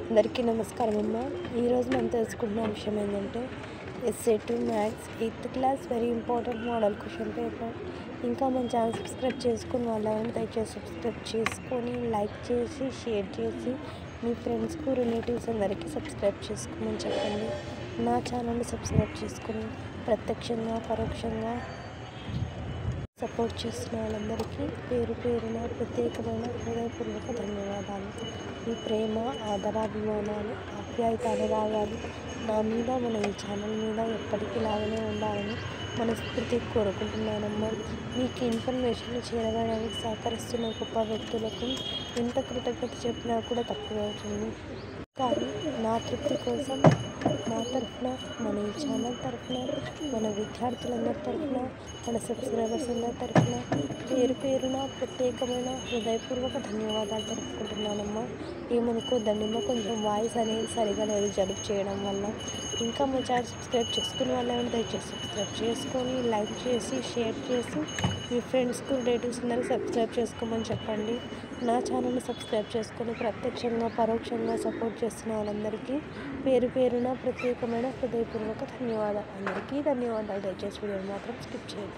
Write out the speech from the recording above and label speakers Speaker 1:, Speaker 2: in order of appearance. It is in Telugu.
Speaker 1: అందరికీ నమస్కారం అమ్మ. ఈరోజు మనం తెలుసుకుంటున్న విషయం ఏంటంటే SA2 maths 8th class very important model question paper. ఇంకా మన ఛానల్ సబ్స్క్రైబ్ చేసుకుని వాళ్ళని దయచేసి సబ్స్క్రైబ్ చేసుకొని లైక్ చేసి షేర్ చేసి మీ ఫ్రెండ్స్కు రిలేటివ్స్ అందరికీ సబ్స్క్రైబ్ చేసుకోమని చెప్పండి. నా ఛానల్ని సబ్స్క్రైబ్ చేసుకొని ప్రత్యక్షంగా పరోక్షంగా సపోర్ట్ చేస్తున్న వాళ్ళందరికీ పేరు పేరున ప్రత్యేకమైన హృదయపూర్వక ధన్యవాదాలు. మీ ప్రేమ, ఆదరాభిమానాలు, ఆప్యాయత, అనురాగాలు నా మీద, మన ఈ ఛానల్ మీద ఎప్పటికీ లాగానే ఉండాలని మనస్ఫూర్తి కోరుకుంటున్నానమ్మా. మీకు ఇన్ఫర్మేషన్ చేరవేయడానికి సహకరిస్తున్న గొప్ప వ్యక్తులకు ఎంత కృతజ్ఞత చెప్పినా కూడా తక్కువ అవుతుంది. కానీ నా తృప్తి కోసం నా తరఫున, మన ఈ ఛానల్ తరఫున, మన విద్యార్థులందరి తరఫున, మన సబ్స్క్రైబర్స్ అందరి తరఫున పేరు పేరున ప్రత్యేకమైన హృదయపూర్వక ధన్యవాదాలు తెలుపుకుంటున్నానమ్మా. ఏమనుకోద్దమ్మా, కొంచెం వాయిస్ అనేది సరిగా లేదు జలుబు చేయడం వల్ల. ఇంకా మా ఛానల్ సబ్స్క్రైబ్ చేసుకునే వాళ్ళని దయచేసి సబ్స్క్రైబ్ చేసుకొని లైక్ చేసి షేర్ చేసి మీ ఫ్రెండ్స్కు రిలేటివ్స్ అందరికీ సబ్స్క్రైబ్ చేసుకోమని చెప్పండి. నా ఛానల్ని సబ్స్క్రైబ్ చేసుకొని ప్రత్యక్షంగా పరోక్షంగా సపోర్ట్ చేస్తున్న వాళ్ళందరికీ పేరు పేరున ప్రత్యేకమైన హృదయపూర్వక ధన్యవాదాలు. అందరికీ ధన్యవాదాలు. దయచేసి వీడియోని మాత్రం స్కిప్ చేయండి.